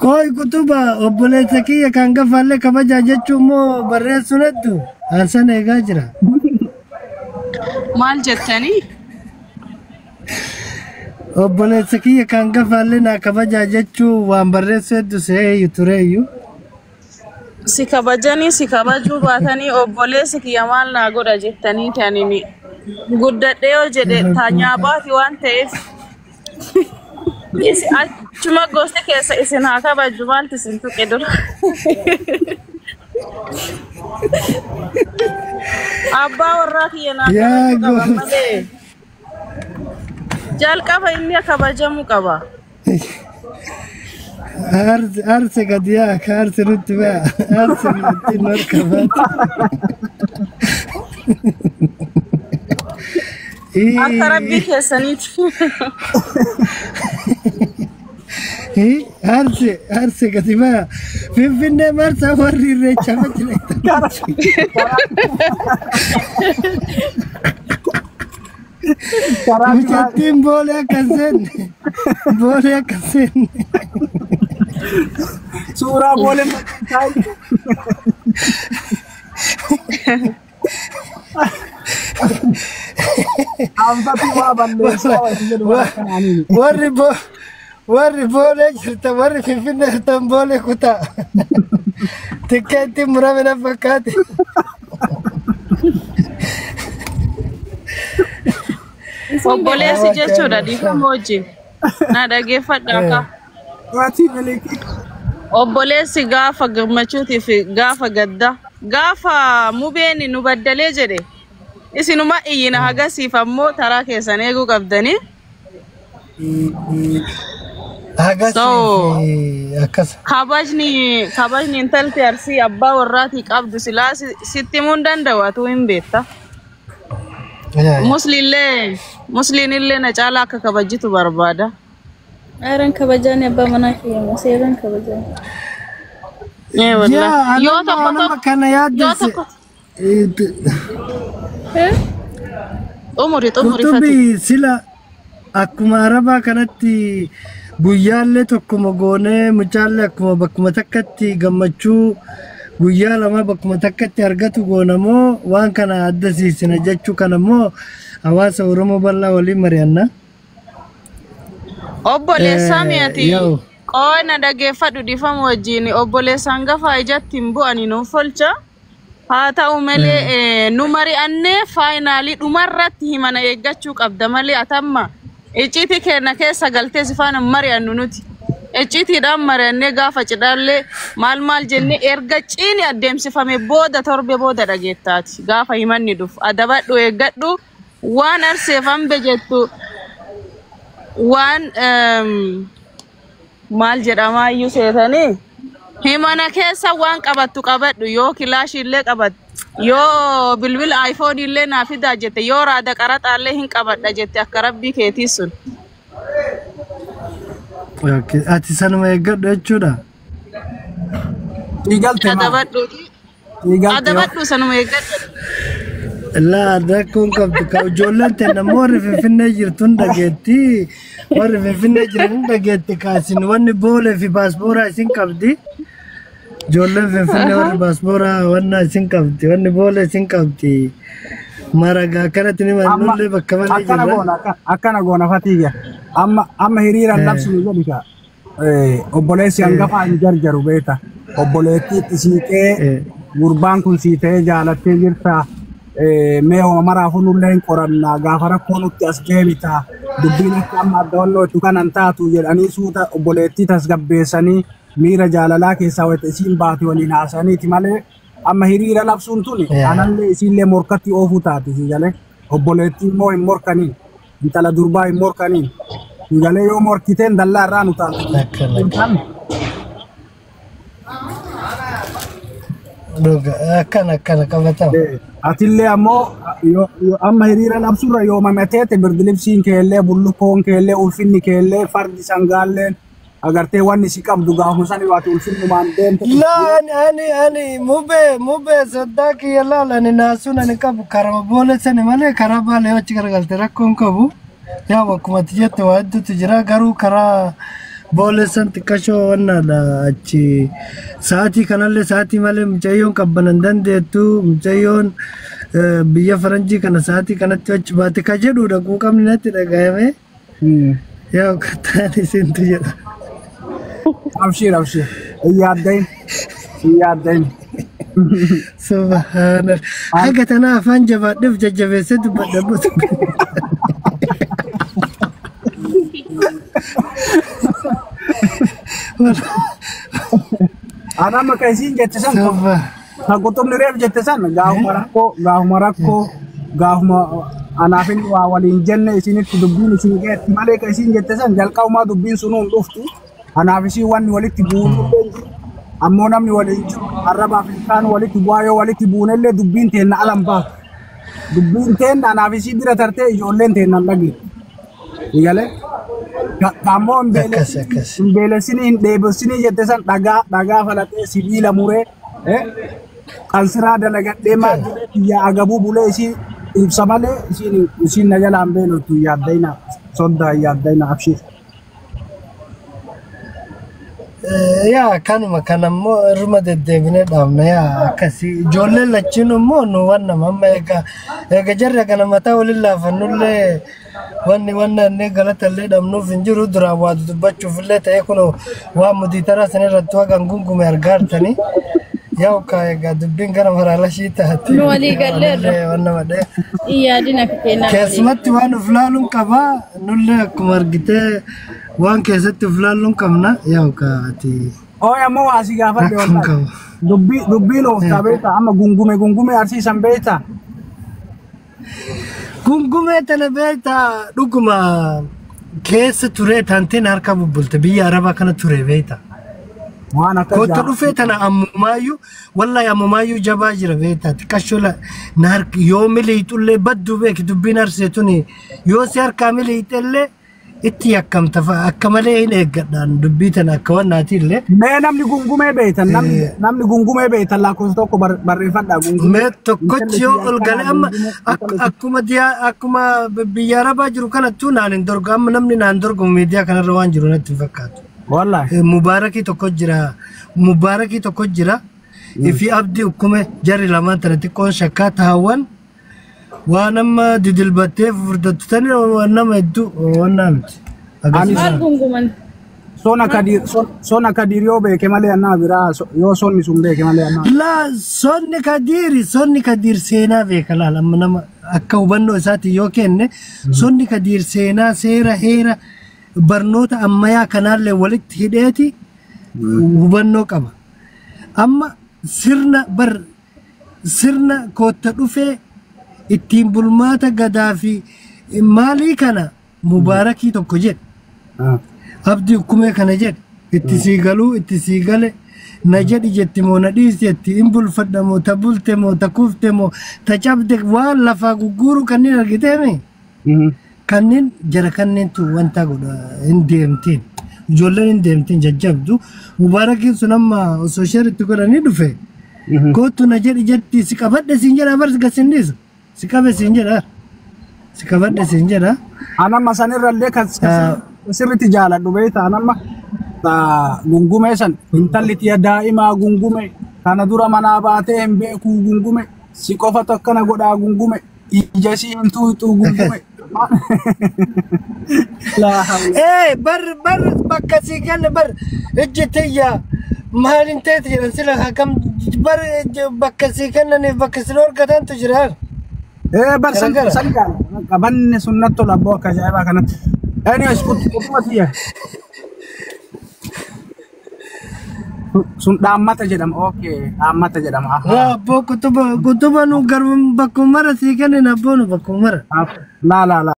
Koi kutuba obboleessa kiyya kan gafallee kabaja jechuun moo barreessunattu ansan eegaa jira. Maal jettanii? Obboleessa kiyya kan gafallee na kabaja jechuun waan barreessuettu seeyyu tureeyyu. Si kabajanii si kabajuu baatanii obboleessi kiyya maal naa godha jettanii tanini guddadhee yoo jedhe taanyaa baati waan ta'eef achuma gosti keessa isin haa kabaju maaltu isin tuqe dura. Abbaa warraa kiyya naa kabaju qaba malee jalqaba inni kabajamu qaba. Arse gadiya arse nutti baa arse nutti markabat akka rabbii keessaniiti. Arse gadiba finfinnee marsa warri irreecha majjila mucattiin boolee akka seenne Surah boleh warri boleh cerita warri finfinnee tan boleh kuta tikkeetti murame na fakkaate. Obboleessi jechuudha dhiifama wajjin na dhaggeeffadhaa ka. Obboleessi gaafa gammachuutii fi gaafa gadda gaafa mubeen nu baddalee jedhe isinuma iyyina hagasiif ammoo taraa keessan eeguu qabdanii. Kabajni intalti arsii abbaa warraatii qabdu silaa sitti himuun danda'u atuu hin beekta. Musliinillee na caalaa akka kabajitu barbaada. Aran kabajaan abbaa manaa kiyya seeran kabajaan. Wallahi. Yoo tokko kana yaaddese. Umuri Kutubi sila akkuma arabaa kanatti guyyaallee tokkuma goonee mucaallee akkuma bakkuma takkatti gammachuu guyyaa lama bakkuma takkatti argatu goonamoo waan kana addasiisina jechuu kanammoo hawaasa Oromoo bal'aa waliin mari'anna. Obboleessaa mi'ati qoona dhaggeeffadhu dhiifama wajjin obboleessaan gafa ijatti hin bu'ani nuuf folcha haa ta'u malee nu mari'annee faayinaalii dhumarratti himana eeggachuu qabda malee atamma icciitii keenya keessa galtee si faana mari'annu nuti icciitiidhaan mari'annee gaafa cidhaallee maal jennee erga ciini adeemsifame booda torbe booda dhageettaati gaafa himanni dhufu adabadhu eeggadhu waan arseefan bejettu waan maal jedhamaa iyyuu seetanii himana keessa waan qabattu qabadhu yoo kilaashii illee qabattu yoo bilbila iPhone illee naaf fidaa jette yoo raada qaraxaallee hin qabadha jette akka rabbii keetii sun. Ati sanuma eeggadhu jechuudha. Adabadhu sanuma eeggadhu. La rakkoon qabdu ka ijoolleen tennammoo warri Finfinnee jirtuun dhageetti warri Finfinnee jiran dhageetti kaasin wanni boolee fi paaspoora isin qabdi ijoolleen Finfinnee warri paaspoora wanna isin qabdi wanni boolee isin qabdi maragaa kanatti ni mannullee bakka malee jirra. Akkana goona fatiiga amma hiriiraan labsinu jedhika obboleessi hangafa hin jarjaru beeta obboleettiitti siiqee gurbaan kun sii ta'ee jaalattee jirta. Mee maraafuu nullee hin qoranna gaafa rakkoo nutti as deebita dubbiin akka amma adda wallootu kanan taatu jedhanii suuta obboleettii tasgabbeessanii miira jaalalaa keessaa wayita isiin baate waliin haasaniiti malee amma hiriira labsuun tuni anallee isiillee morkatti oofuu taati sigalee obboleettii immoo hin morkaniin intala durbaa hin morkaniin sigalee yoo morkiteen dallaa irraa nu taatu. Akkana qabatama. Atillee ammoo amma hiriira labsurra yoo mamateete birdilibsiin keellee bullukoon keellee ulfinni keellee fardi sangaalleen agartee wanni si qabdu gaafa sani waati ulfinnumaan deemte. Ani mubee soddaa kiyya laalani naasuun ani qabu karaa boolessani malee karaa baalee achi garagalte rakkoon qabu yaa akkuma jette waa hedduutu jira garuu karaa boolesan xiqqashoo wannaadha achi sa'aatii kanallee sa'aatii malee mucayyoon qabbanan dandeettu mucayyoon biyya faranjii kana sa'aatii kanatti achi baate ka jedhudha quuqamni natti dhagahame yaa kattaan isintu jedha. Abshir yaaddain subhanallah haga tana afaan jabaadheef jajjabeessee dubbadha butu. Ana makaisin jettisan kan qutubni reef jettisan gaafuma rakkoo gaafuma anaafin waa waliin jenne isinitti dubbiin isin geetti malee ka isin jettisan jalqabumaa dubbiin sunuun dhuftu anaaf isii wanni walitti buunuu ammoo namni waliin jiru arraba Afrikaan walitti bu'aa yoo walitti buunellee dubbiin teenna alam baatu dubbiin teenna anaaf isii bira tartee ijoolleen teennan dhageetti galee. Kamu mbele sini debo sini jette san daga falate sibiila mure kansira dalaga dema ya agabu bule isi samale isi najala ambelo tu yadaina sonda yadaina abshir ya kanuma kanammo ruma deddeebine dhaabna yaa akkasi ijoollee lachiin immoo nu wanna mamma eega jarra kana mataa waliin laafannullee wanni wanne galatallee dhabnuuf hin jiru dura waa dubbachuufillee ta'ee kun waa muditara sanirratti wagan gungume argaartani yaa ka eega dubbiin gara maraala shii taate nu walii gallee wanna madhe yaadina keenna keessumatti waan uf laaluun qabaa nullee akkuma argitee waan keessatti uf laaluun qabna yaa ka ati oya mo asi gaafadhe wallahi dubbiin of tabeeta amma gungume arsiisan beeta gungume tana beeta dhuguma keessa ture tanteen harka bubbulte biyya arabaa kana ture beeta waan akka kootta dhufee tana ammumaayyu wallahi ammumaayyu jabaa jira beeta xiqqashola na harki yoo miliixullee baddu beeki dubbiin arseetuni yoo si harkaa miliixellee itti yakkamta akka malee hin eeggadhaan dubbii tana akka wannaatiillee mee namni gungumee beetan namni gungumee beetan lakkoofsa tokko barreeffadhaa gungumee mee tokkochi yoo ol gale amma akkuma biyya arabaa jiru kanattuu naan hin dorgu amma namni naan dorgu miidiyaa kanarra waan jiru natti hin fakkaatu wallahi mubaarakii tokko jira ifi abdii ukkume jarri lamaan tana xiqqoon shakkaa taawwan waan amma didilbattee furdatutani waan nama hedduu waan namti maal gunguman sona kadir yoo beeke malee annaa biraa yoo sonni sun beeke malee annaa la sonni kadir seenaa beeka laal amma nama akka hubannoo isaati yoo kenne sonni kadir seenaa seera heera barnoota ammayyaa kanaallee walitti hidheeti hubannoo qaba amma sirna kootta dhufee ittiin bulmaata gadaa fi maalii kana mubaarakii tokko jedhe abdii ukkumee kana jedhe itti sii galuu itti sii gale na jedhi jetti moo na dhiisi jetti hin bulfadha moo ta bulte moo ta kufte moo ta cabde waan lafaa gugguuru kanneen argiteemi kanneen jara kanneentu wanta godha hin deemtiin ijoolleen hin deemtiin jajjabdu mubaarakiin sun amma osoo sharitti godhanii dhufe kootu na jedhi jetti si qabadhe siin jedha barsi gasindiisu sikabe sinjera sikabadde sinjera anama sanirralle sirriti jaaladhu beeta anama gungume san intalliti daa'ima gungume kana dura manaa baatee hin beeku gungume si qofa tokkana godhaa gungume ija si hintuu gungume bar bakka si kenne bar ejjetiyya maalin teeti jedhan sila hakam bar bakka si kennaniif bakka si dorgatantu jira barsan qabanne sunnatto labbo akka ajaa'iba kanatti anyways kutumatiya sun dhaammata jedhama okay dhaammata jedhama abbo kutuba nu garum bakkumara si kenne abbo nu bakkumara la